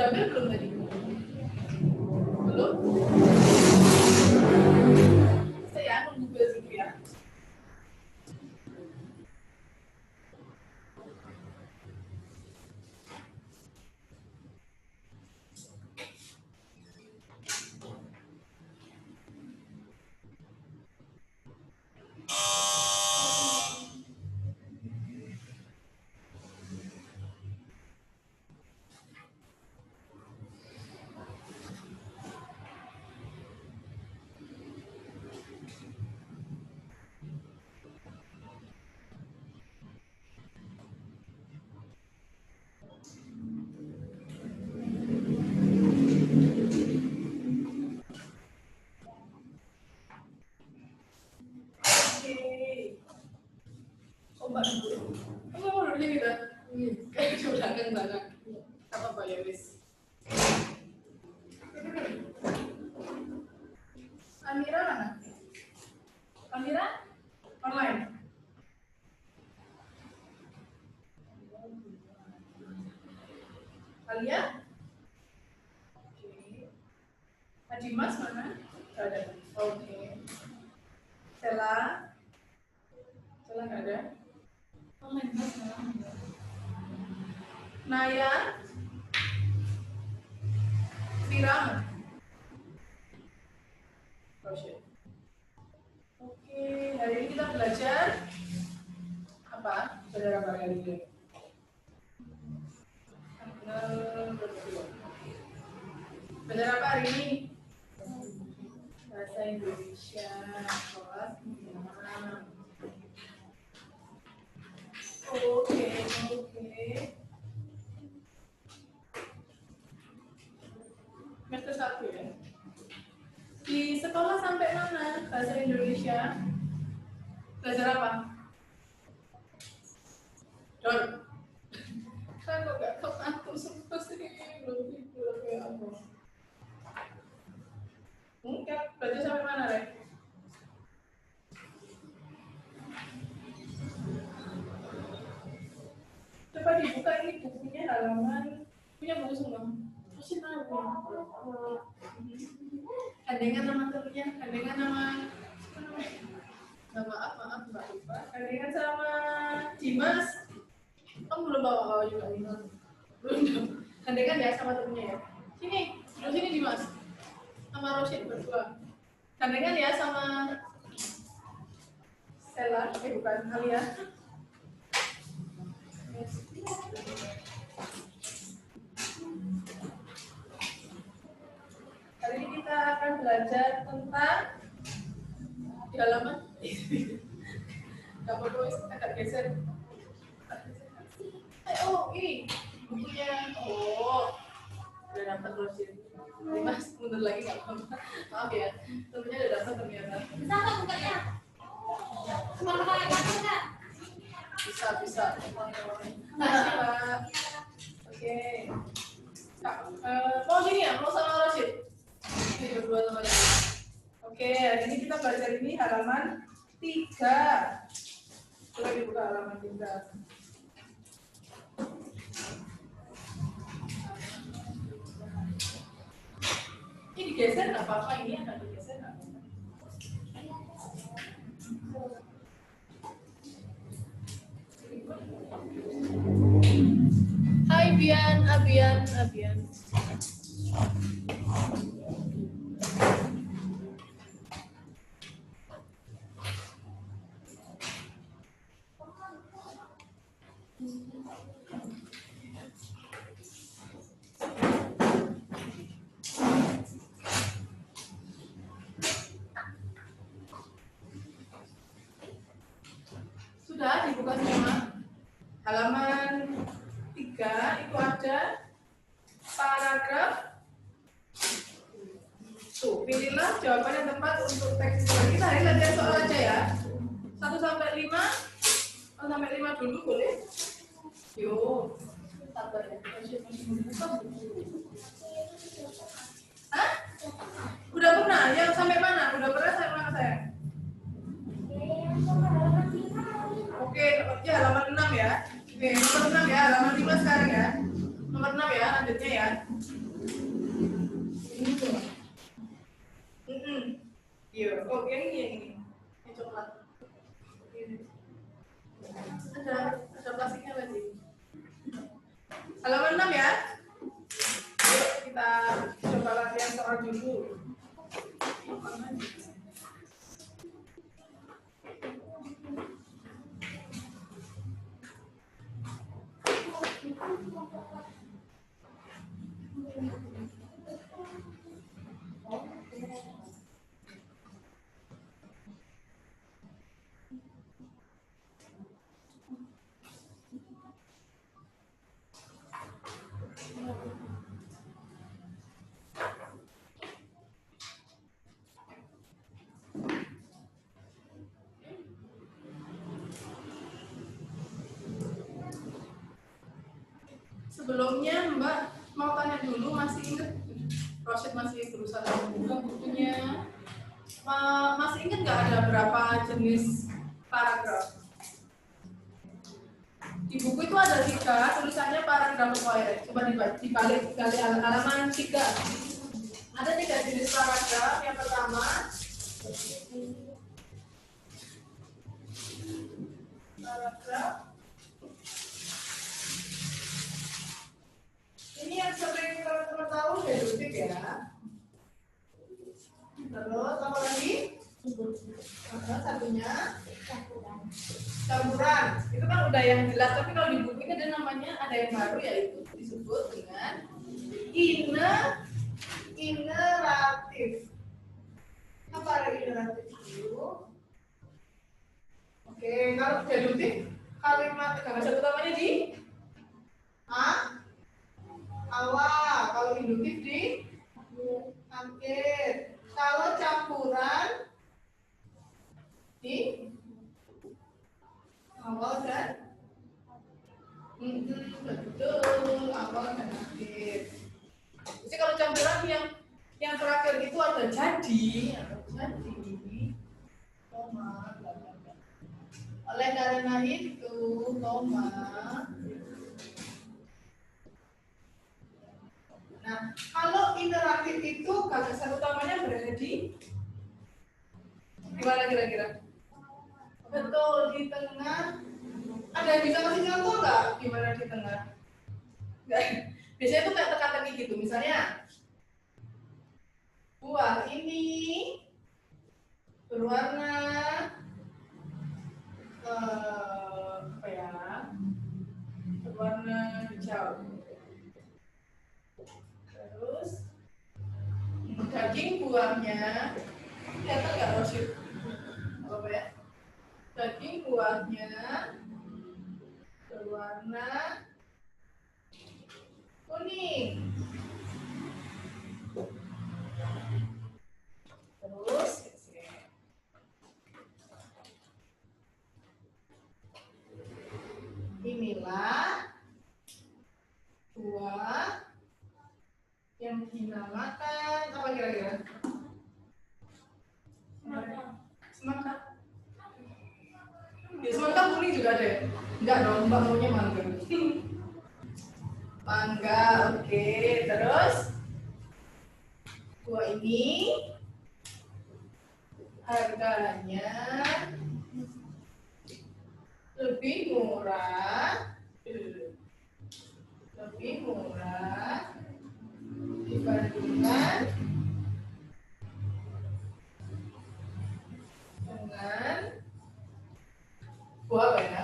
Udah ambil belum tadi? Belum? Saya nunggu dulu ya. Coba dulu. Oh, udah kita. Kayak sudah kan banget. Apa ya, wis. Amira mana? Amira? Online? Alia? Oke. Adimas mana? Ada. Oke. Sela? Sela nggak ada? Online mas mana? Naya? Viram? Oke, hari ini kita belajar apa? Belajar apa kali ini? Belajar apa hari ini? Bahasa Indonesia kelas 6. Oke. Semester 1 ya. Di sekolah sampai mana bahasa Indonesia? Belajar apa? Don. Kan kok gak kepantul semua sih, belum tidur kayak apa? Mungkin belajar sampai mana, Rek? Coba dibuka ini bukunya halaman, punya buku semua. Masih tahu. Gandengan nama temennya, gandengan nama maaf Mbak lupa. Gandengan sama Dimas. Kamu belum bawa juga ini. Belum. Gandengan ya sama temennya ya. Sini Dimas. Sama Rosin berdua. Gandengan ya sama Stella, bukan Alia. Hari ini kita akan belajar tentang di halaman. Gak perlu agak geser. Oh ini bukunya. Oh, udah dapat Rosin. Mas mundur lagi nggak apa-apa. Maaf ya, tentunya udah dapat ternyata. Bisa nggak bukanya? Cuma pakai kartu nggak? Bisa. Makasih Pak. Oke. Mau gini ya, mau sama Rosid? Ini berdua sama dia. Oke, hari ini kita belajar ini halaman 3. Coba dibuka halaman 3. Ini digeser nggak apa-apa, ini akan digeser nggak apa-apa. Hai Abian. Sudah dibuka semua. Halaman 3 itu ada paragraf. Tuh, pilihlah jawaban yang tepat untuk teks itu. Kita hari latihan soal aja ya. 1 sampai 5. 1 sampai 5 dulu boleh? Yuk. Sabar ya. Hah? Udah pernah? Yang sampai mana? Udah pernah sampai mana saya? Oke, ya halaman 6 ya. Oke, nomor 6 ya, halaman 5 sekarang ya. Nomor 6 ya, lanjutnya ya. Oh, yang ini coklat. Ini. Ada plastiknya lagi. Halaman 6 ya. Yuk kita coba latihan soal dulu. Sebelumnya Mbak mau tanya dulu, masih ingat? Rosid masih berusaha membuka bukunya. Masih ingat nggak ada berapa jenis paragraf? Di buku itu ada 3, tulisannya paragraf required. Coba dibalik halaman 3. Ada 3 jenis paragraf. Yang pertama, paragraf. Ini yang sering teman-teman tahu deduktif ya. Terus apa lagi? Satunya campuran. Itu kan udah yang jelas, tapi kalau di buku ini ada namanya, ada yang baru, yaitu disebut dengan ineratif. Apa arti ineratif itu? Oke, kalau deduktif kalimat kata utamanya di awal, kalau induktif di akhir. Kalau campuran di awal dan betul, awal dan akhir. Jadi kalau campuran yang terakhir itu ada jadi, koma, oleh karena itu, koma. Nah, kalau interaktif itu gagasan utamanya berada di mana kira-kira? Betul, di tengah. Ada yang bisa kasih contoh nggak gimana di tengah? Biasanya tuh kayak teka-teki gitu. Misalnya, buah ini berwarna apa ya? Berwarna hijau. Terus daging buahnya, kelihatan nggak Rosid? Apa ya? Daging buahnya berwarna kuning. Terus inilah buah yang dinamakan apa kira-kira? Semangka. Ya, semangka kuning juga deh. Enggak dong, Mbak maunya mangga. Mangga, oke. Terus buah ini harganya lebih murah dibandingkan dengan buah apa ya?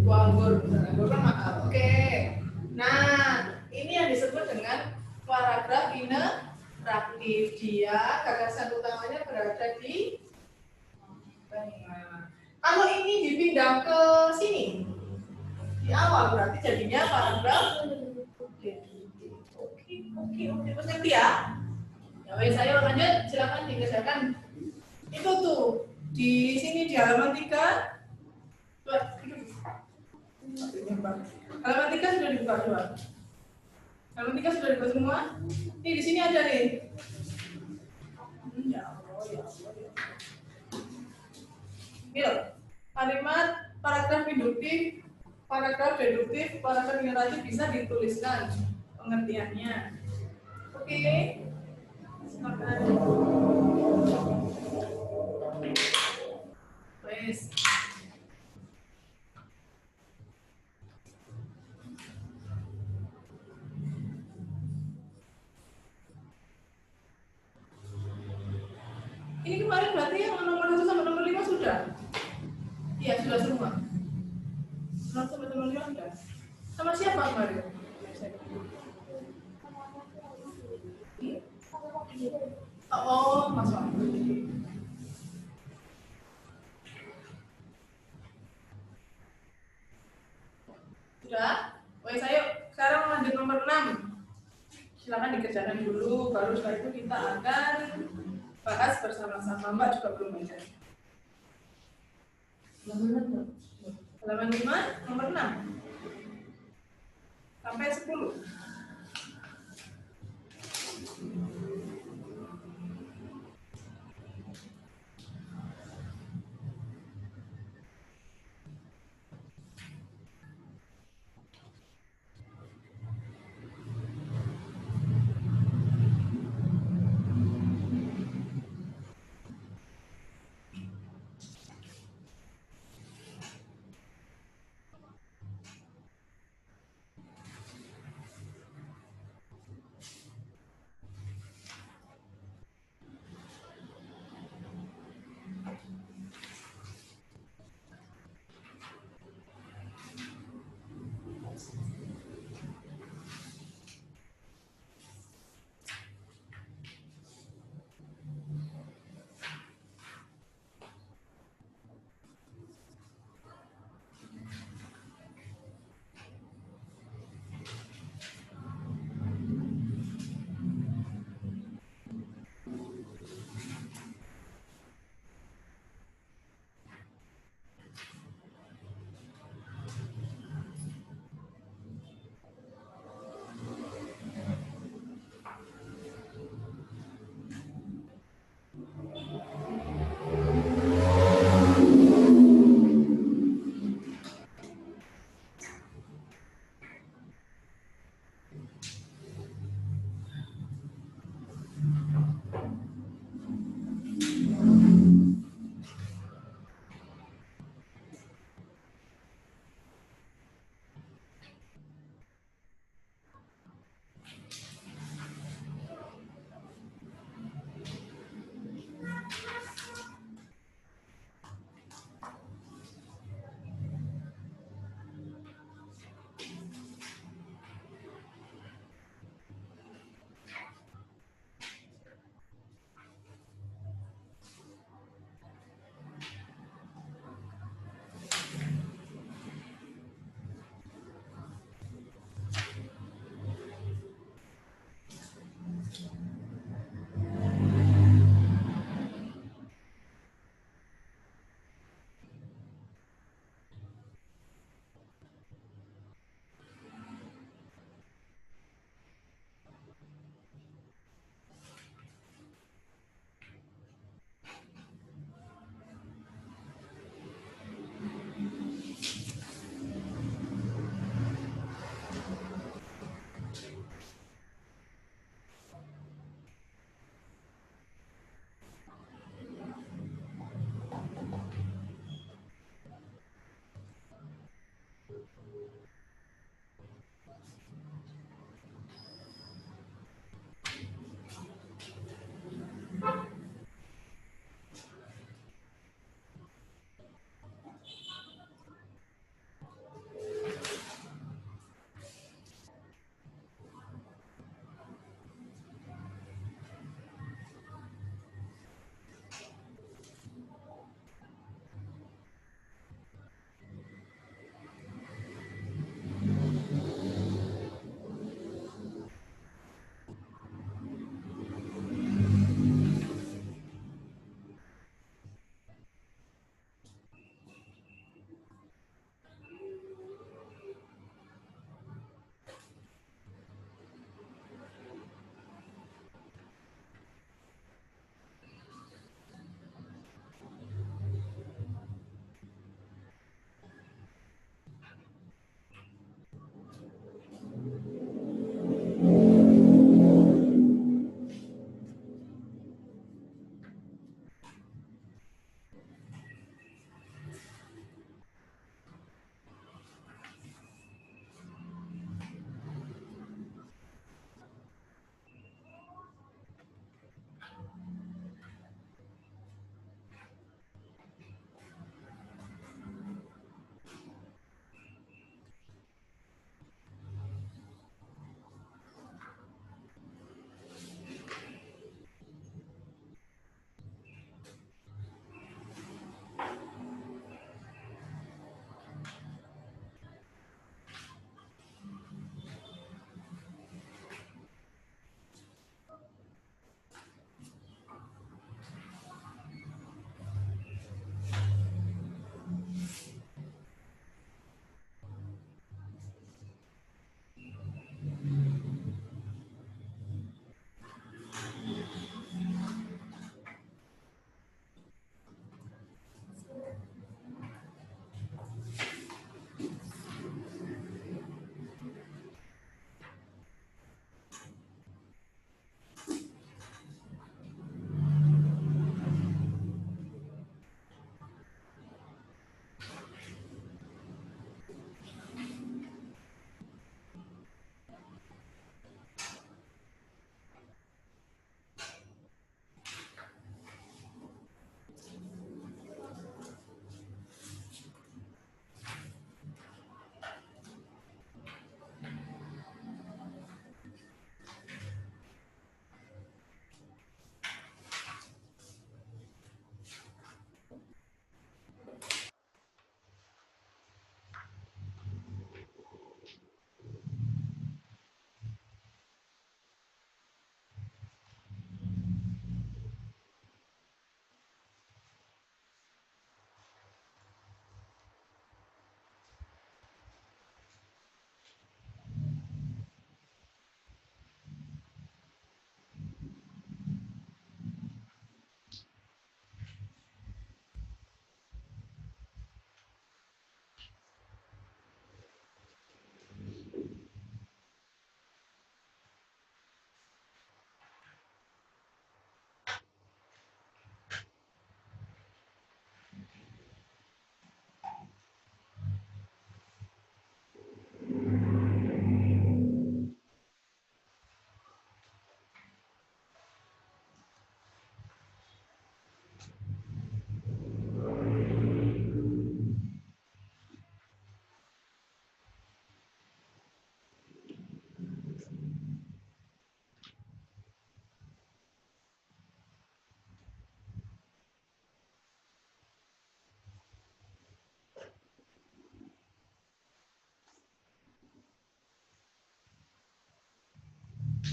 Buah anggur, anggur kan mahal. Oke. Nah, ini yang disebut dengan paragraf interaktif. Dia gagasan utamanya berada di tengah. Kalau ini dipindah ke sini, di awal berarti jadinya paragraf. Oke, terus ngerti ya? Ya, wes, saya lanjut, silakan dikerjakan. Itu tuh di sini di halaman 3. Halaman 3 sudah dibuka coba. Halaman 3 sudah dibuka semua. Nih di sini ada nih. Ya Allah. Ini loh, kalimat paragraf induktif, paragraf deduktif, paragraf interaktif bisa dituliskan pengertiannya. Oke. Silakan. Wes. Ini kemarin berarti yang nomor 1 sampai nomor 5 sudah? Iya, sudah semua. Nomor 1 sampai nomor 5 sudah. Sama siapa kemarin? Oh, Mas Wahyu. Sudah? Wes, ayo. Sekarang lanjut nomor 6. Silakan dikerjakan dulu, baru setelah itu kita akan bahas bersama-sama. Mbak juga belum baca. Halaman 5, nomor 6 sampai 10.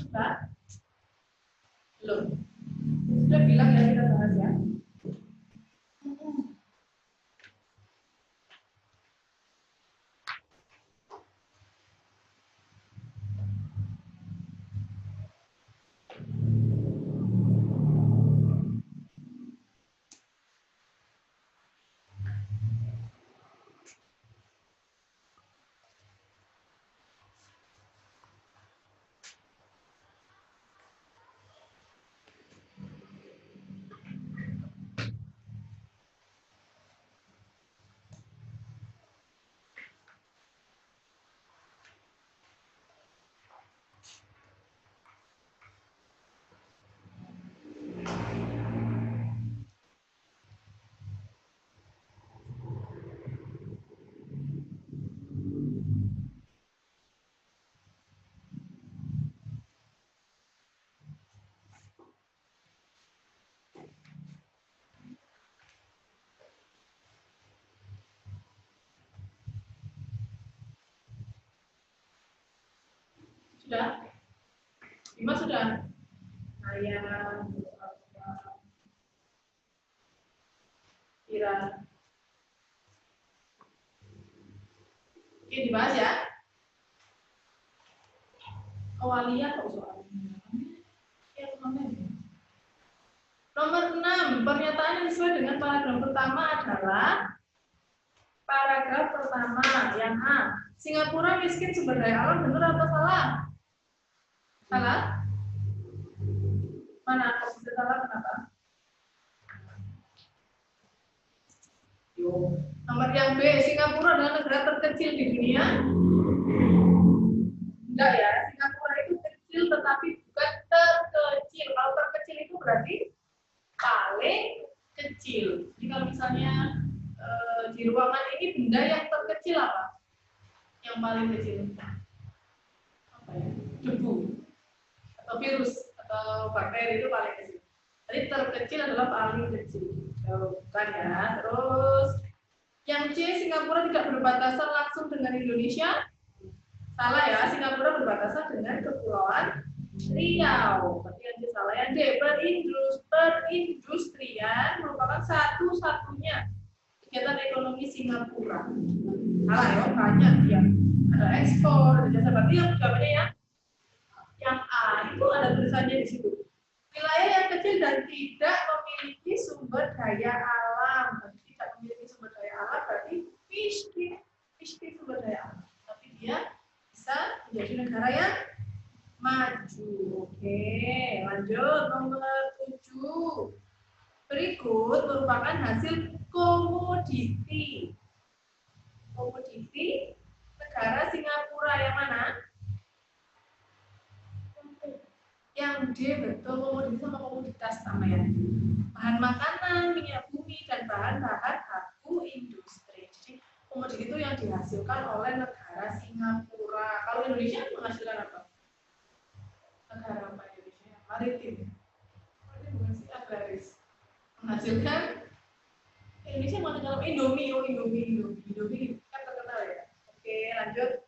Sudah? Belum. Sudah bilang ya kita bahas ya. Sudah? Bima sudah? Saya Ira. Oke, dibahas ya. Awalia kok soalnya. Nomor 6, pernyataan yang sesuai dengan paragraf pertama adalah paragraf pertama yang A. Singapura miskin sumber daya alam, benar atau salah? Salah? Mana kok bisa salah, kenapa? Nomor yang B, Singapura adalah negara terkecil di dunia. Enggak ya, Singapura itu kecil tetapi bukan terkecil. Kalau terkecil itu berarti paling kecil. Jadi kalau misalnya di ruangan ini benda yang terkecil apa? Yang paling kecil? Apa ya? Debu atau virus atau bakteri itu paling kecil. Jadi terkecil adalah paling kecil. Bukan ya. Terus yang C, Singapura tidak berbatasan langsung dengan Indonesia. Salah ya, Singapura berbatasan dengan Kepulauan Riau. Berarti yang C salah. Yang D, perindustrian merupakan satu-satunya kegiatan ekonomi Singapura. Salah ya, banyak dia. Ada ekspor, ada jasa. Berarti yang jawabannya ya. Yang A itu ada tulisannya di situ. Wilayah yang kecil dan tidak memiliki sumber daya alam. Berarti tidak memiliki sumber daya alam berarti miskin sumber daya alam. Tapi dia bisa menjadi negara yang maju. Oke, lanjut nomor 7. Berikut merupakan hasil komoditi. Komoditi negara Singapura yang mana? Yang D, betul, komoditi sama komoditas sama ya. Bahan makanan, minyak bumi, dan bahan-bahan baku industri. Jadi komoditi itu yang dihasilkan oleh negara Singapura. Kalau Indonesia menghasilkan apa? Negara apa Indonesia? Maritim. Maritim bukan sih, agraris. Menghasilkan Indonesia menghasilkan Indomie kan terkenal ya. Oke, lanjut.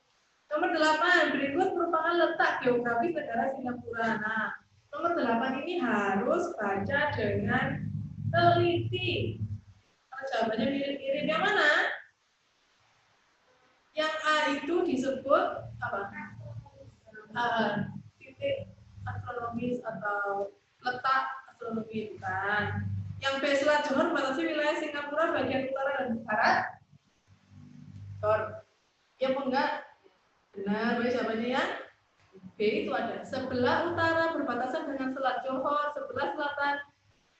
Nomor 8, berikut merupakan letak geografis negara Singapura. Nah, nomor 8 ini harus baca dengan teliti. Kalau jawabannya mirip-mirip, yang mana? Yang A itu disebut apa? Titik astronomis atau letak astronomi, bukan. Yang B, Selat Johor membatasi wilayah Singapura bagian utara dan barat. Ya apa enggak? Benar, baik jawabannya ya. B itu ada sebelah utara berbatasan dengan Selat Johor, sebelah selatan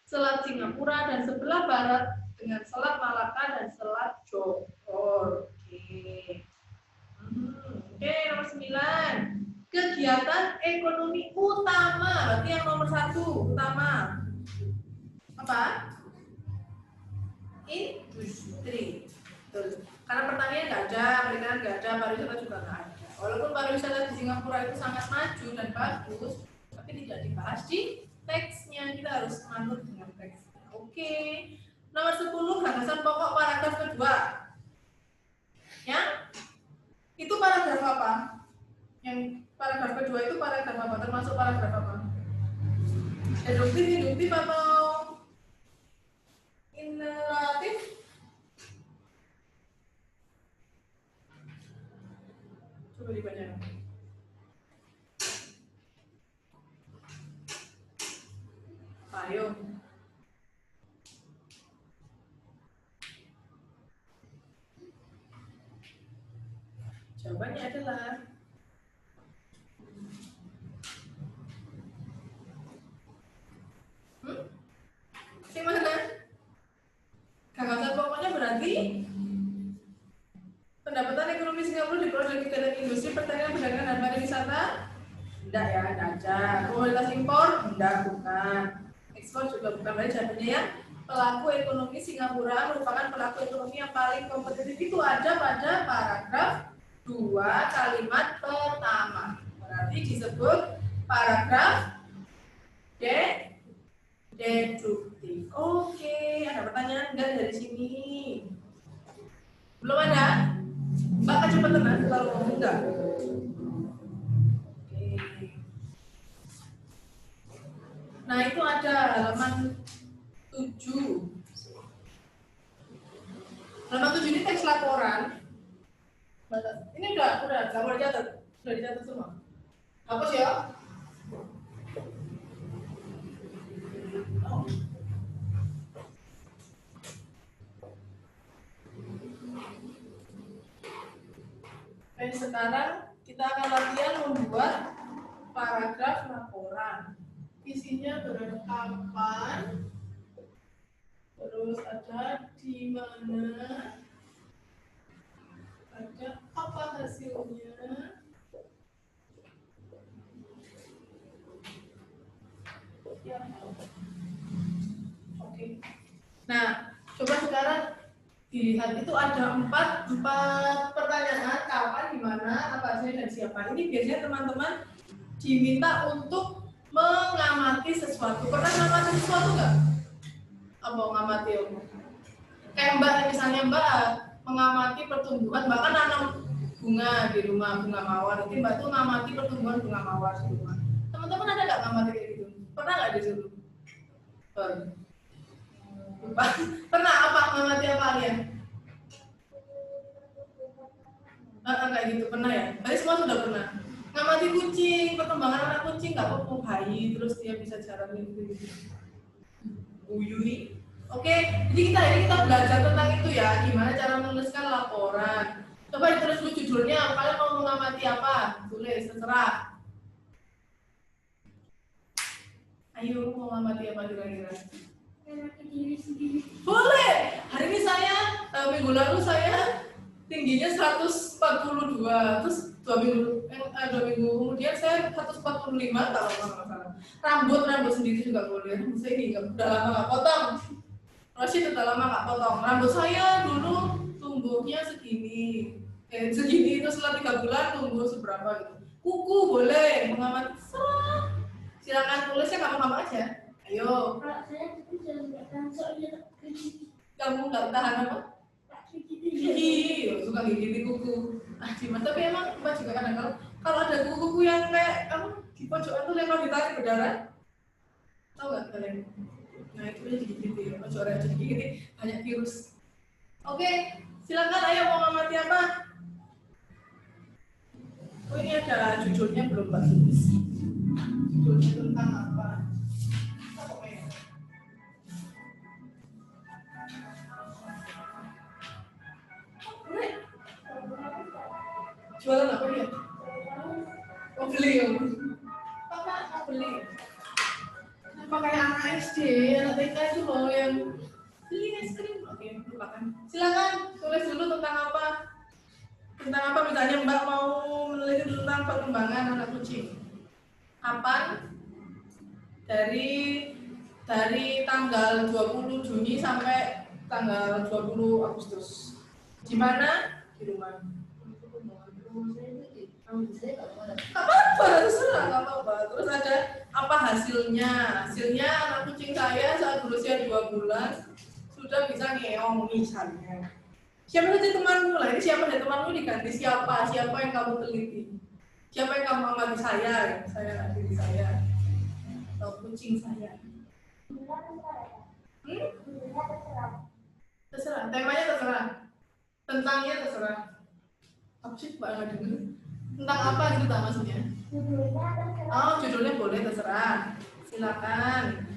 Selat Singapura, dan sebelah barat dengan Selat Malaka dan Selat Johor. Oke. Oke, nomor 9. Kegiatan ekonomi utama, berarti yang nomor 1 utama. Apa? Industri. Betul. Karena pertanian nggak ada, perikanan nggak ada, pariwisata juga nggak ada. Walaupun pariwisata di Singapura itu sangat maju dan bagus, tapi tidak dibahas di teksnya. Kita harus manut dengan teksnya. Oke. Nomor 10, gagasan pokok paragraf kedua. Ya? Itu paragraf apa? Yang Paragraf kedua itu paragraf apa? Termasuk paragraf apa? Deduktif atau ineratif? Coba dibaca. Ayo. Jawabannya adalah yang mana? Gagasan pokoknya berarti pendapatan ekonomi Singapura diperoleh dari kegiatan industri, pertanian, perdagangan, dan pariwisata? Enggak ya, enggak ada. Komoditas impor? Enggak, bukan. Ekspor juga bukan. Berarti jawabannya ya, pelaku ekonomi Singapura merupakan pelaku ekonomi yang paling kompetitif. Itu ada pada paragraf 2 kalimat pertama. Berarti disebut paragraf deduktif. Oke, ada pertanyaan enggak dari sini? Belum ada? Mbak kecepatan kalau ngomong enggak? Oke. Nah, itu ada halaman 7. Halaman 7 ini teks laporan. Ini udah nggak boleh dicatat. Sudah dicatat semua. Hapus ya. Dan sekarang kita akan latihan membuat paragraf laporan. Isinya berada kapan, terus ada di mana, ada apa hasilnya, ya. Oke. Nah, coba sekarang dilihat, itu ada empat pertanyaan: kapan, di mana, apa hasilnya, dan siapa. Ini biasanya teman-teman diminta untuk mengamati sesuatu. Pernah mengamati sesuatu nggak? Apa mengamati apa? Kayak Mbak, misalnya Mbak mengamati pertumbuhan, bahkan nanam bunga di rumah, bunga mawar. Jadi Mbak tuh mengamati pertumbuhan bunga mawar di rumah. Teman-teman ada nggak mengamati kayak gitu? Pernah nggak disuruh? Lupa. Pernah apa? Mengamati apa kalian? Kayak gitu pernah ya? Tadi semua sudah pernah. Ngamati kucing, perkembangan anak kucing, nggak apa bayi, terus dia bisa jalan gitu. Uyui. Oke, jadi kita belajar tentang itu ya, gimana cara menuliskan laporan. Coba ditulis dulu judulnya, kalian mau mengamati apa? Tulis, terserah. Ayo, mau mengamati apa kira-kira? Mengamati diri sendiri. Boleh. Hari ini minggu lalu saya tingginya 142, terus 2 minggu kemudian saya 145 kalau nggak salah. Rambut sendiri juga boleh. Saya ini udah lama nggak potong. Rashid udah lama nggak potong. Rambut saya dulu tumbuhnya segini, terus setelah 3 bulan tumbuh seberapa gitu. Kuku boleh, mengamati. Silakan tulisnya kamu aja. Ayo. Kalau saya itu nggak tahan soalnya Kamu nggak tahan apa? Gigi, suka gigi di kuku. Mas, tapi emang Mbak juga kadang kalau ada kuku-kuku yang kayak kamu di pojokan tuh yang kalau ditarik berdarah, tahu nggak kalian? Nah itu aja digigit ya, pojokan aja digigit, banyak virus. Oke, silakan. Ayo mau ngamati apa? Oh ini ada judulnya belum Mbak tulis. Judulnya tentang apa? Jualan apa ya? Mau beli ya? Papa mau beli. Apa kayak anak SD, anak TK itu loh yang beli es krim. Oke, lupakan. Silakan tulis dulu tentang apa? Tentang apa? Misalnya Mbak mau meneliti tentang perkembangan anak kucing. Kapan? Dari tanggal 20 Juni sampai tanggal 20 Agustus. Di mana? Di rumah. Apa-apa, terserah, nggak apa-apa. Terus ada apa hasilnya? Hasilnya anak kucing saya saat berusia 2 bulan sudah bisa ngeong misalnya. Siapa saja temanmu lah, ini siapa saja temanmu diganti siapa yang kamu teliti. Siapa yang kamu amati? Saya, ya. Saya diri saya atau kucing saya. Terserah. Temanya terserah. Tentangnya terserah. Apa sih Mbak nggak dengar? Tentang apa gitu tak maksudnya? Oh, judulnya boleh terserah. Silakan.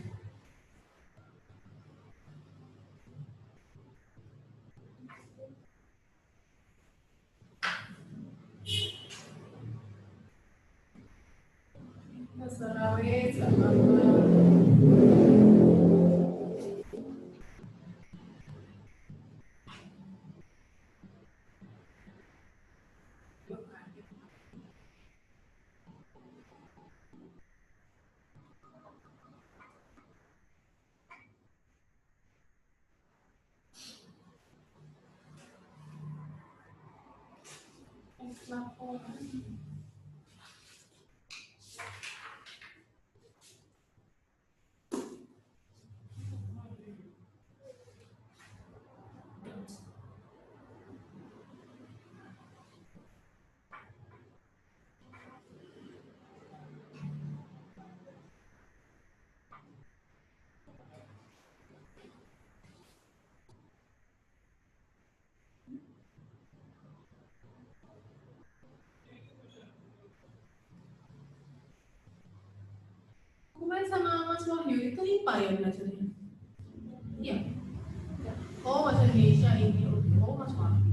Terserah wes, gak apa-apa. Kemarin sama Mas Wahyu itu IPA ya belajarnya? Iya. Oh, bahasa Indonesia ini. Oh, Mas Wahyu.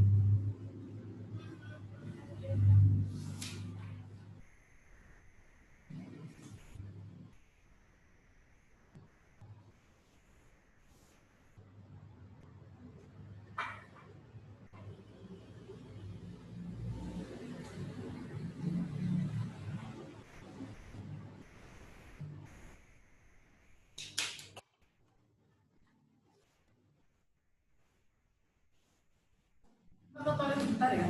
Apa toilet sebentar ya?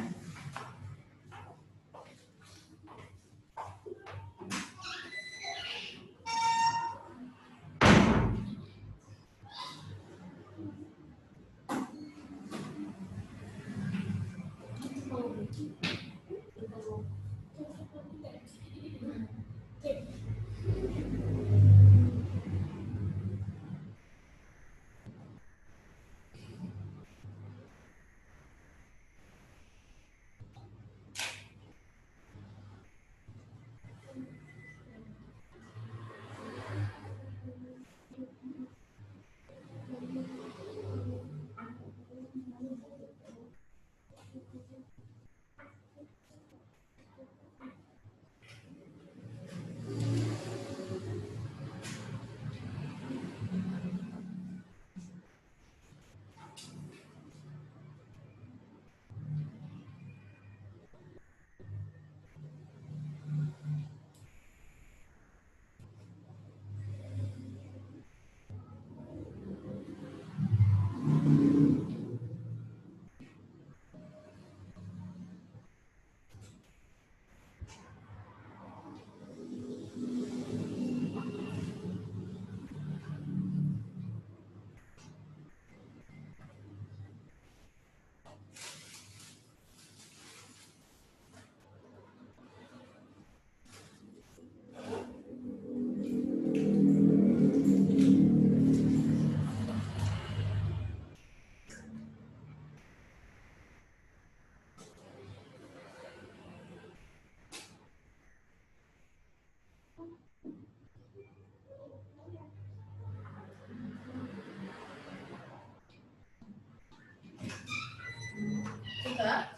Sudah?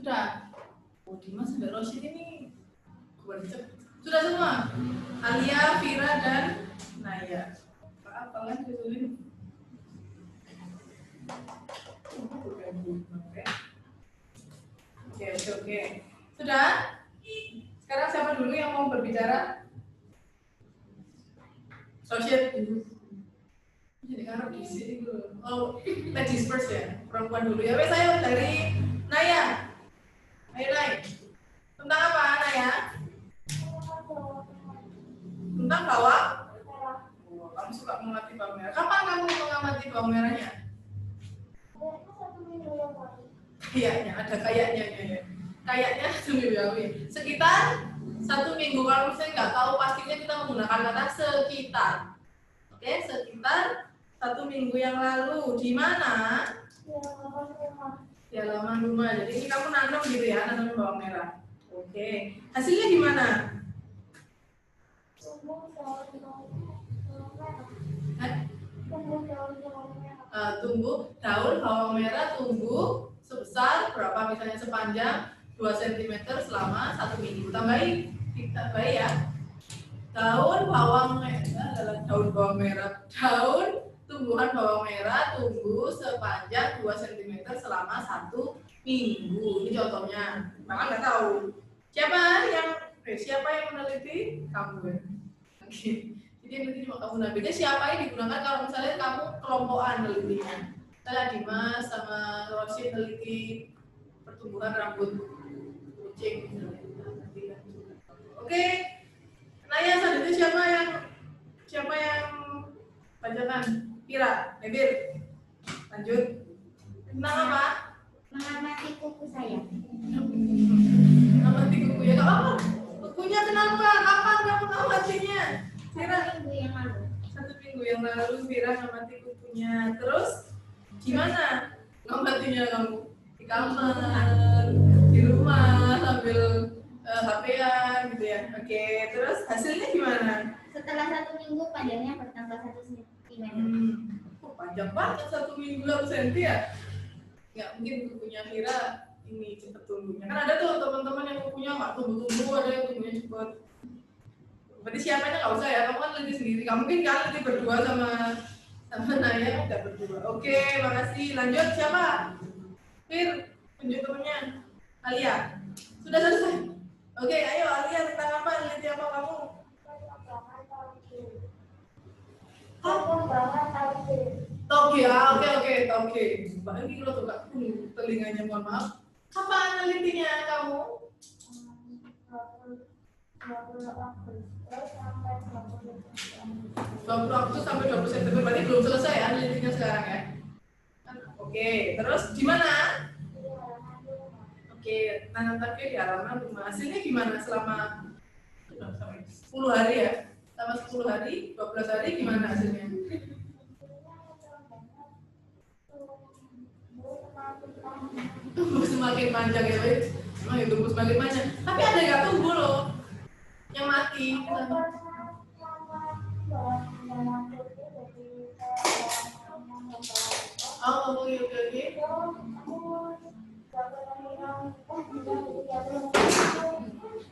Sudah. Oh, Dimas sampai Rosyid ini sudah semua. Alia, Vira, dan Naya. Apa kan ditulis? Oke. Sudah? Sekarang siapa dulu yang mau berbicara? Rosyid. Jadi karena di sini dulu. Oh, ladies first ya. Perempuan dulu ya. Wes saya dari Naya. Ayo Nay. Tentang apa Naya? Tentang bawang? Oh, kamu suka mengamati bawang merah. Kapan kamu mengamati bawang merahnya? Kayaknya ada kayaknya ya. Kayaknya sekitar 1 minggu. Kalau misalnya nggak tahu pastinya kita menggunakan kata sekitar. Oke, sekitar 1 minggu yang lalu. Di mana? Di halaman rumah. Jadi ini kamu nanam gitu ya, nanam bawang merah. Oke. Hasilnya gimana? Tumbuh daun bawang merah tumbuh sebesar berapa, misalnya sepanjang 2 cm selama 1 minggu. Tambahin ya. Daun bawang merah, daun tumbuhan bawang merah tumbuh sepanjang 2 cm selama 1 minggu. Ini contohnya. Maka nggak tahu. Siapa yang meneliti? Kamu ya. Oke. Jadi nanti cuma kamu nanya. Siapa yang digunakan kalau misalnya kamu kelompokan nelitinya? Saya Dimas sama Rosyid neliti pertumbuhan rambut kucing. Oke. Naya selanjutnya siapa yang bacakan? Kira, Nebil. Lanjut. Tentang apa? Mengamati kuku saya. Mengamati kuku ya, nggak apa-apa. Kukunya kenapa? Kapan kamu mengamatinya? Kira 1 minggu yang lalu. 1 minggu yang lalu Vira ngamati kukunya. Terus gimana ngamatinya kamu? Di kamar, di rumah sambil HP-an gitu ya. Oke, terus hasilnya gimana? Setelah 1 minggu panjangnya bertambah 1 cm. Panjang banget 1 minggu 1 cm ya? Nggak mungkin kukunya Vira ini cepet tumbuhnya. Kan ada tuh teman-teman yang kukunya nggak tumbuh-tumbuh, ada yang tumbuhnya cepet. Berarti siapanya nggak usah ya, kamu kan lebih sendiri. Kamu mungkin kan lebih berdua sama Naya, nggak berdua. Oke, makasih. Lanjut siapa? Fir, tunjuk temennya. Alia. Sudah selesai. Oke, ayo Alia, tentang apa? Neliti apa kamu? Toge, oke, toge. Mbak ini kalau tuh telinganya, mohon maaf. Kapan nelitinya kamu? 20 Agustus sampai 20 September, berarti belum selesai ya nelitinya sekarang ya? Oke, terus di mana? Oke, nanam toge di halaman rumah. Hasilnya gimana selama 10 hari ya? Selama 10 hari, 12 hari gimana hasilnya? Tumbuh semakin panjang ya, baik. Emang ya tumbuh semakin panjang. Tapi ada nggak tumbuh loh, yang mati. Oh, oke.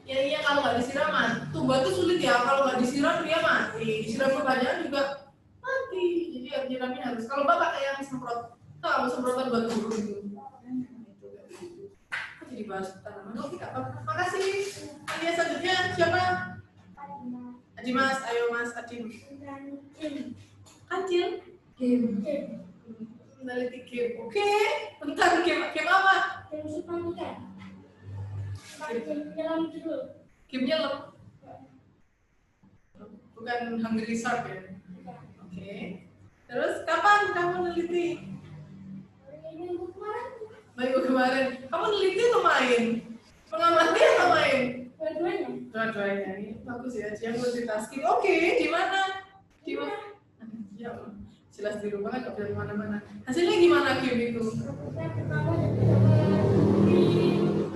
Iya, kalau nggak disiram tumbuh itu sulit ya. Kalau nggak disiram dia mati. Disiram kebanyakan juga mati. Jadi nyiramnya harus. Kalau Mbak pakai yang semprot, tahu semprotan buat tumbuh itu. Jadi bahas tanaman. Oke, Kak. Makasih. Alia selanjutnya siapa? Dimas, ayo Mas Adim. Kancil. Game. Meneliti game. Oke. Tentang game apa? Game Supanika. Nyelam dulu. Game nyelam. Bukan Hungry Shark ya? Oke. Terus kapan kamu neliti? Minggu kemarin. Kamu neliti atau main? Mengamati atau main? Dua-duanya. Ini bagus ya. Dia multitasking. Oke, di mana? Di mana? Ya, jelas di rumah kan, nggak bisa di mana-mana. Hasilnya gimana game itu?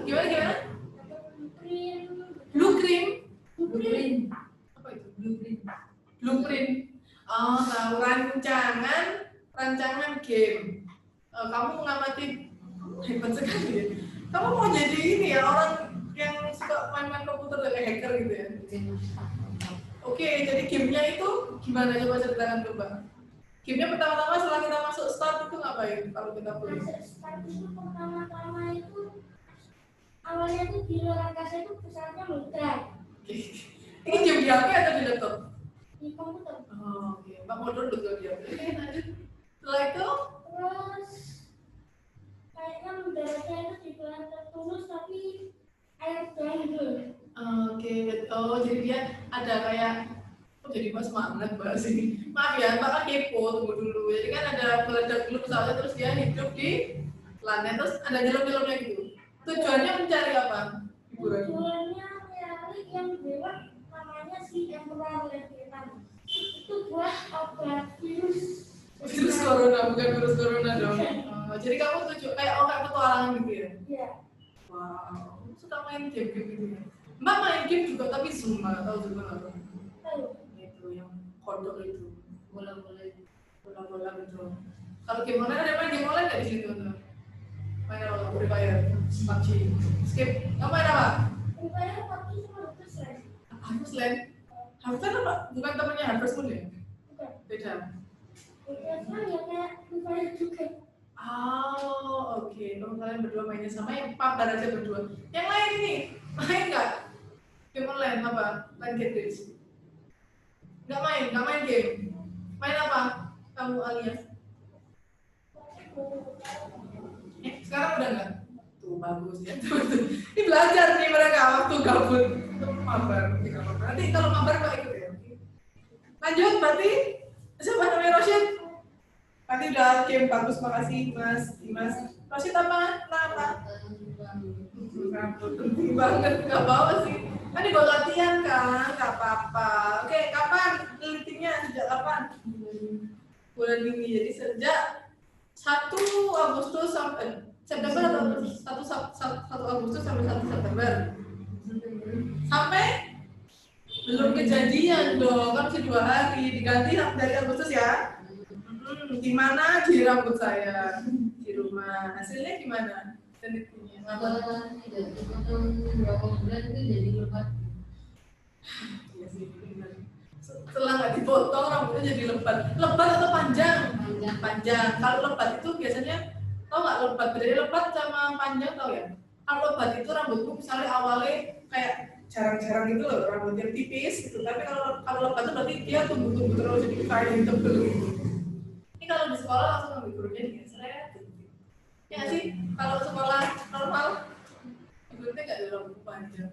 Gimana? Blueprint. Apa itu? Blueprint. Oh, tahu, rancangan game. Kamu mengamati, hebat sekali ya. Kamu mau jadi ini ya orang yang suka main-main komputer kayak hacker gitu ya? Oke, jadi gamenya itu gimana, coba ceritakan dulu Mbak. Gamenya pertama-tama setelah kita masuk start itu ngapain kalau kita beli? Masuk start itu pertama-tama itu awalnya tuh di luar angkasa itu pesawatnya meledak Ini game di HP atau di laptop? di komputer. Oh, oke. Mbak mau download kalau di HP. Oke, lanjut. Setelah itu, Terus kayaknya mendaratnya itu di bulan tertulus tapi air doang gitu. oke. Oh, jadi dia ada kayak, oh jadi Mas semangat bahas ini. Maaf ya, Mbak kan kepo, tunggu dulu. Jadi kan ada meledak dulu pesawatnya, terus dia hidup di planet, terus ada film-filmnya gitu. Tujuannya mencari apa? Hiburan. Tujuannya nyari yang lewat namanya si Emperor Leviathan. Itu buat obat virus. Virus corona, bukan virus corona dong. Oh, jadi kamu kayak orang petualangan gitu ya? Iya. Wow, suka main game-game gitu ya? Mbak main game juga tapi Zumba, tahu Zumba nggak? Tahu. Itu yang kodok itu, Bola-bola itu. bola-bola gitu. Kalau game online ada main game online nggak di situ? Main apa? Free Fire, PUBG, skip. Kamu main apa? Rupanya waktu itu harus lagi. Harvest Land. Harvest Land apa? Bukan temannya Harvest Moon ya? Bukan. Beda. Rupanya ya kayak Rupanya juga. Oh, oke. Kalau kalian berdua mainnya sama, yang pabar aja berdua. Yang lain ini, main nggak? Game online apa? Main Get Rich? Nggak main game. Main apa? Kamu alias? Sekarang udah nggak? Tuh bagus ya. Tuh. Ini belajar nih mereka waktu gabut. Mabar, nanti kalau mabar Pak ikut ya. Lanjut, berarti siapa namanya Rosyid? Nanti udah game bagus, makasih Mas Dimas. Rosyid apa? Kenapa? Penting banget, nggak bawa sih. Kan dibawa latihan kan, nggak apa-apa. Oke, kapan penelitiannya? Sejak kapan? Bulan ini, jadi sejak 1 Agustus sampai September atau 1 Agustus sampai 1 September. Sampai belum kejadian dong, kan masih 2 hari, diganti dari Agustus ya. Di mana? Di rambut saya, di rumah. Hasilnya gimana? Penelitiannya? Tidak dipotong berapa bulan itu jadi lebat. Iya sih, benar. Setelah nggak dipotong rambutnya jadi lebat. Lebat atau panjang? Panjang. Kalau lebat itu biasanya, tau nggak lebat? Bedanya lebat sama panjang tau ya? Kalau lebat itu rambutmu misalnya awalnya kayak jarang-jarang gitu loh, rambutnya tipis gitu. Tapi kalau lebat itu berarti dia tumbuh terus jadi kain yang tebel gitu. Ini kalau di sekolah langsung ambil gurunya digeser gitu. Ya nggak sih? Kalau sekolah normal, gurunya nggak ada rambut panjang.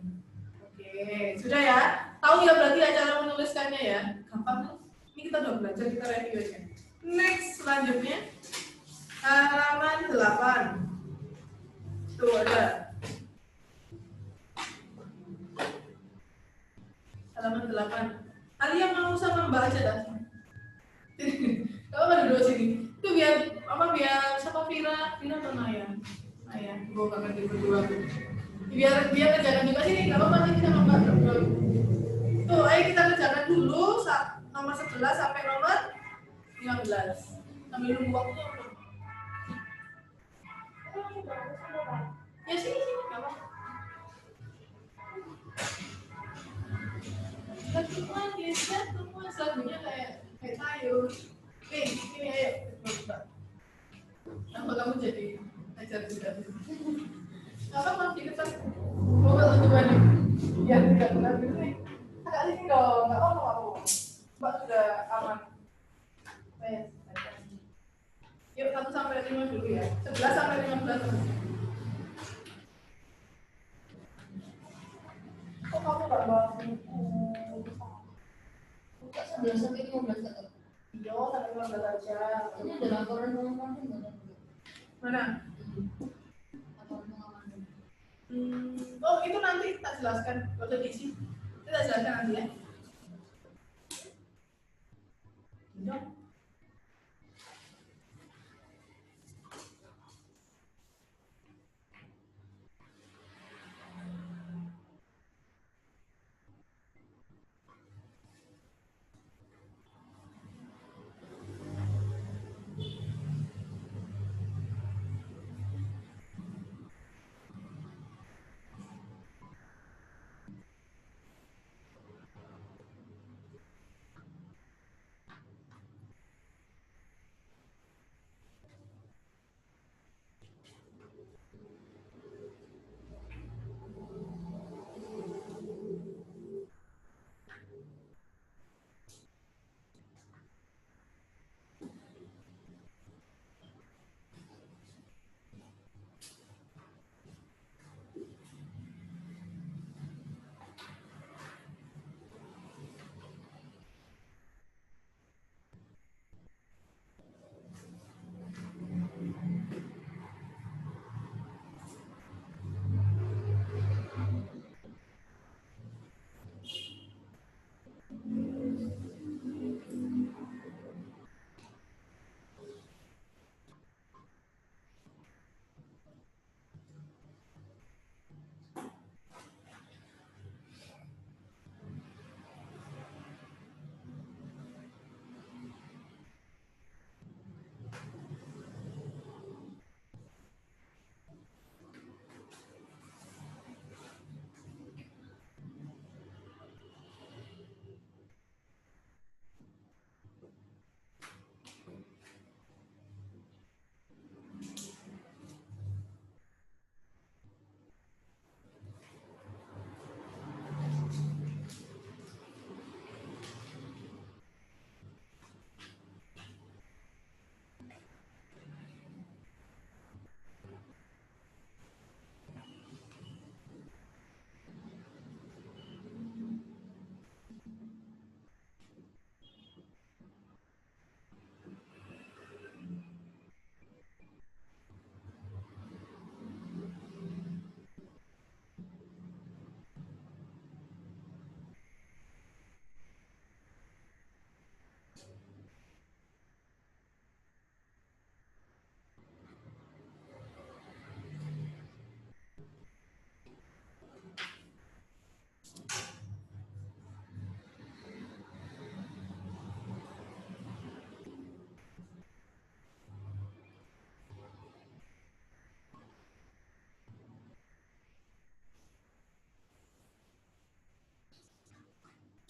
Oke, sudah ya. Tahu ya berarti cara menuliskannya ya. Gampang. Ini kita udah belajar, kita review aja. Next, selanjutnya halaman 8. Tuh ada. Halaman 8. Alia mau sama Mbak aja dah. Kalau nggak duduk sini. Itu biar sama Vira atau Naya? Naya, gue kangen di berdua. Biar kerjakan juga sini, nggak apa-apa sih sama Mbak berdua. Tuh, ayo kita kerjakan dulu nomor 11 sampai nomor 15. Sambil nunggu waktunya. Ya sini, nggak apa-apa. Lagunya kayak sayur. Ini ayo. Apa kamu jadi ajar juga? Apa mau kita mau coba nih? Ya tidak benar ini. Agak sini dong, nggak mau aku. Mbak sudah aman. Yuk 1 sampai 5 dulu ya. 11 sampai 15. Kok kamu nggak bawa buku? Buka 11 sampai 15 kata. Iya, sampai 15 aja. Ini ada laporan pengamanan nggak? Mana? Laporan pengamanan. Oh, itu nanti tak jelaskan. Gak usah diisi. Kita jelaskan nanti ya. Udah.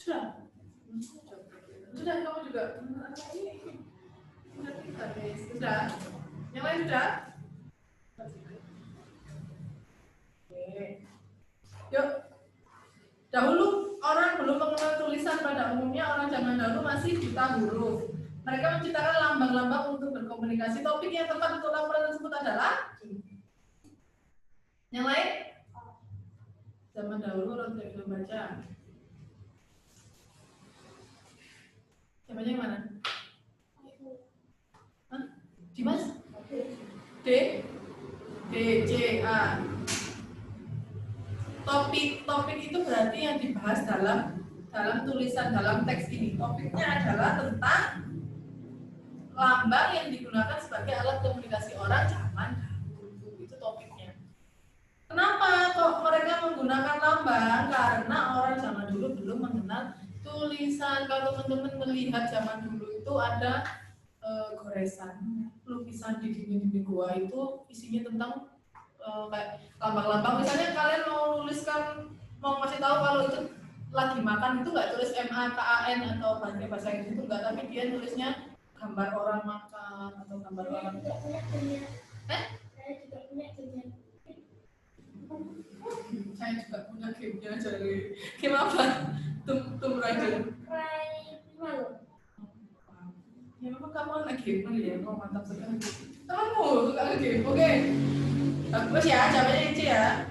Sudah. Sudah kamu juga. Sudah. Yang lain sudah? Oke. Yuk. Dahulu orang belum mengenal tulisan pada umumnya, orang zaman dahulu masih buta huruf. Mereka menciptakan lambang-lambang untuk berkomunikasi. Topik yang tepat untuk laporan tersebut adalah yang lain. Zaman dahulu orang tidak bisa baca. Siapanya yang mana? Hah? Dimas? D? D, C, A. Topik itu berarti yang dibahas dalam tulisan, dalam teks ini. Topiknya adalah tentang lambang yang digunakan sebagai alat komunikasi orang zaman dahulu. Itu topiknya. Kenapa kok mereka menggunakan lambang? Karena orang zaman dulu belum mengenal tulisan. Kalau teman-teman melihat zaman dulu itu ada goresan, lukisan di dinding-dinding gua itu isinya tentang kayak lambang-lambang. Misalnya kalian mau nuliskan, mau kasih tahu kalau itu lagi makan itu nggak tulis MAKAN atau bahasa Inggris itu nggak, tapi dia nulisnya gambar orang makan atau gambar orang. Saya juga punya gamenya dari game apa? Tomb Raider. Ya memang kamu anak gamer ya, kamu mantap sekali. Kamu suka game, oke. Bagus ya, jawabannya C ya.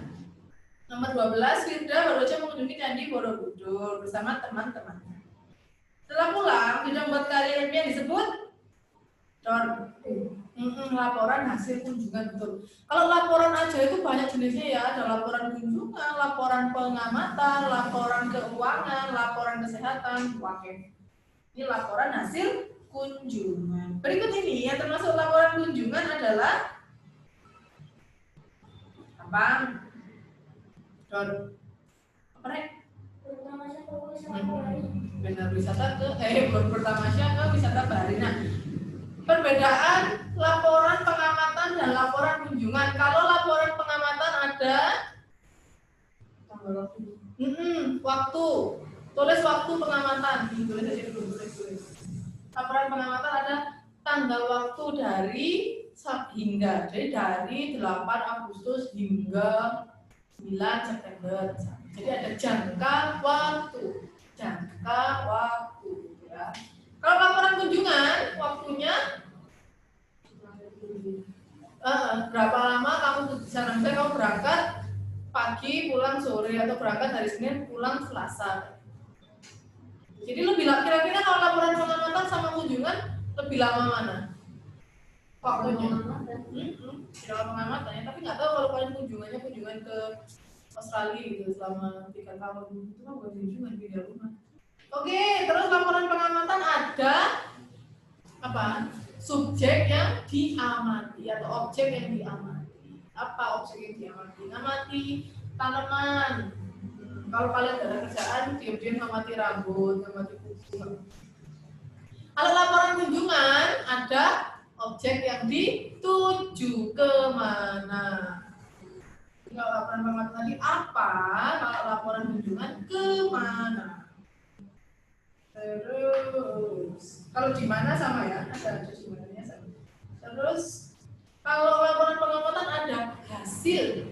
Nomor 12, Firda baru saja mengunjungi Candi Borobudur bersama teman-temannya. Setelah pulang, tidak membuat karya ilmiah disebut laporan hasil kunjungan, betul. Kalau laporan aja itu banyak jenisnya ya, ada laporan kunjungan, laporan pengamatan, laporan keuangan, laporan kesehatan, wakil. Ini laporan hasil kunjungan. Berikut ini yang termasuk laporan kunjungan adalah apa? Apa nih? Benar, wisata ke bertamasya ke wisata bahari. Nah, perbedaan laporan pengamatan dan laporan kunjungan. Kalau laporan pengamatan ada waktu, tulis waktu pengamatan. Tulis aja dulu, tulis. Laporan pengamatan ada tanggal waktu dari 8 Agustus hingga 9 September. Jadi ada jangka waktu. Ya. Kalau laporan kunjungan, waktunya berapa lama kamu di sana? Misalnya kamu berangkat pagi, pulang sore, atau berangkat hari Senin, pulang Selasa. Jadi kira-kira kalau laporan pengamatan sama kunjungan lebih lama mana? Waktunya. Tidak pengamatannya, tapi nggak tahu kalau kalian kunjungan ke Australia gitu selama 3 tahun itu kan buat kunjungan di rumah. Oke, terus laporan pengamatan ada apa? Subjek yang diamati atau objek yang diamati. Apa objek yang diamati? Ngamati tanaman. Kalau kalian ada kerjaan, diam-diam ngamati rambut, ngamati kuku. Kalau laporan kunjungan ada objek yang dituju kemana. Kalau laporan pengamatan tadi apa? Kalau laporan kunjungan kemana? Terus kalau di mana sama ya? Ada di mananya sama. Terus kalau laporan pengamatan ada hasil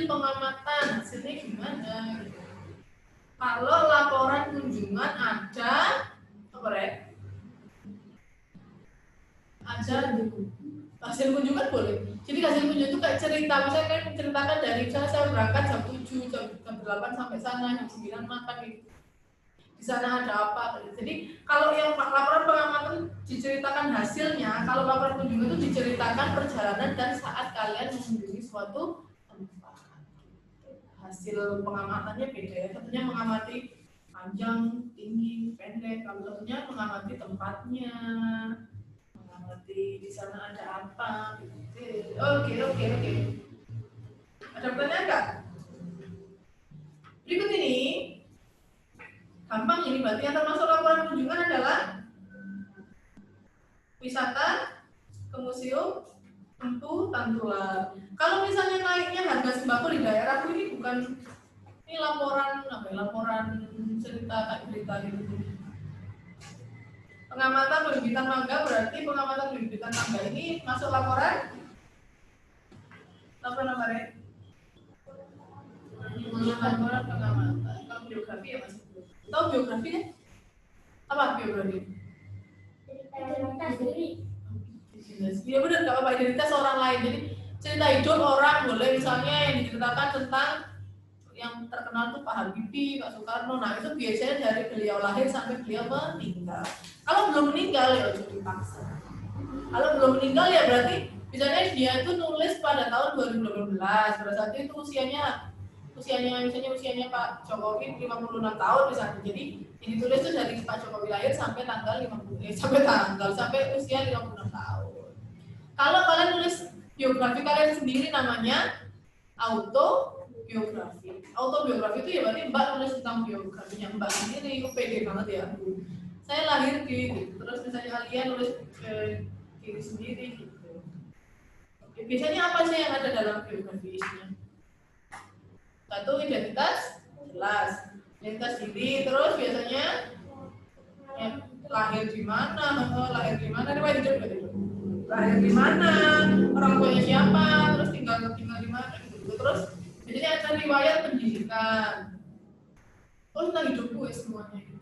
pengamatan, hasilnya gimana? Kalau laporan kunjungan ada apa ya? Ada hasil kunjungan boleh. Jadi hasil kunjungan itu kayak cerita, misalnya kan menceritakan dari saya berangkat jam 7, jam 8 sampai sana, jam 9 makan gitu. Di sana ada apa? Jadi kalau yang laporan pengamatan diceritakan hasilnya, kalau laporan kunjungan itu diceritakan perjalanan dan saat kalian mengunjungi suatu tempat. Hasil pengamatannya beda ya. Tentunya mengamati panjang, tinggi, pendek. Kalau tentunya mengamati tempatnya, mengamati di sana ada apa. Oke. Ada pertanyaan nggak? Berikut ini gampang ini, berarti yang termasuk laporan kunjungan adalah wisata, ke museum, tentu tantular. Kalau misalnya naiknya harga sembako di daerahku ini Ini laporan apa ya? Laporan cerita gitu. Pengamatan pembibitan mangga berarti pengamatan pembibitan mangga ini masuk laporan apa ya? Laporan pengamatan. Kalau biografi ya masuk. Tahu biografi kan? Apa biografi? Identitas diri. Ya benar, nggak apa-apa identitas orang lain. Jadi cerita hidup orang boleh misalnya yang diceritakan tentang yang terkenal tuh Pak Habibie, Pak Soekarno. Nah itu biasanya dari beliau lahir sampai beliau meninggal. Kalau belum meninggal ya udah dipaksa. Kalau belum meninggal ya berarti misalnya dia itu nulis pada tahun 2018. Pada saat itu usianya misalnya Pak Jokowi 56 tahun misalnya. Jadi ini tulis itu dari Pak Jokowi lahir sampai tanggal sampai usia 56 tahun. Kalau kalian nulis biografi kalian sendiri namanya autobiografi. Autobiografi itu ya berarti Mbak nulis tentang biografinya Mbak sendiri, pede banget ya. Saya lahir di gitu. Terus misalnya kalian nulis diri sendiri gitu. Oke, biasanya apa sih yang ada dalam biografi isinya? Satu, identitas jelas, identitas diri. Terus biasanya ya, lahir di mana, riwayat hidup gitu. Lahir di mana, orang tuanya siapa, terus tinggal di mana gitu. Terus biasanya ada riwayat pendidikan. Terus tentang hidupku ya semuanya gitu.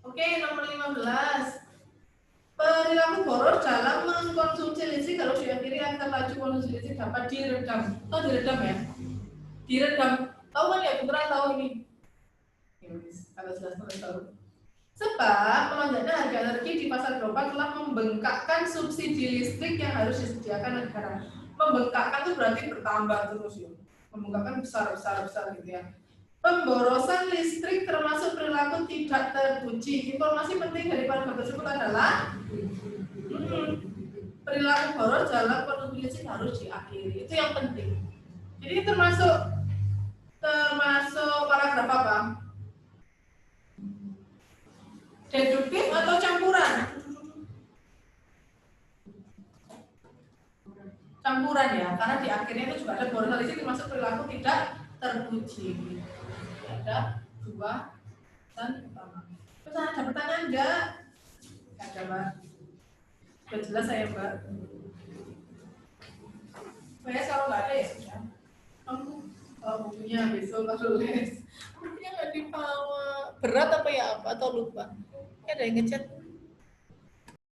Oke, nomor 15. Perilaku boros dalam mengkonsumsi listrik kalau diakhiri akan laju konsumsi listrik dapat diredam. Tahu diredam ya? Diredam. Tahu kan ya, Putra tahu ini. Kalau jelas tahu. Sebab melonjaknya harga energi di pasar global telah membengkakkan subsidi listrik yang harus disediakan negara. Membengkakkan itu berarti bertambah terus ya. Membengkakkan besar gitu ya. Pemborosan listrik termasuk perilaku tidak terpuji. Informasi penting dari paragraf tersebut adalah perilaku boros dalam konsumsi listrik harus diakhiri. Itu yang penting. Jadi termasuk paragraf apa? Deduktif atau campuran? Campuran ya, karena di akhirnya itu juga ada boros listrik termasuk perilaku tidak terpuji. Ada dua dan utama. Terus ada pertanyaan enggak? Enggak ada, Mbak. Sudah jelas saya, Mbak. Saya kalau nggak ada ya sudah. Kamu kalau bukunya besok kalau les, bukunya nggak dibawa. Berat apa ya apa atau lupa? Ada yang ngechat.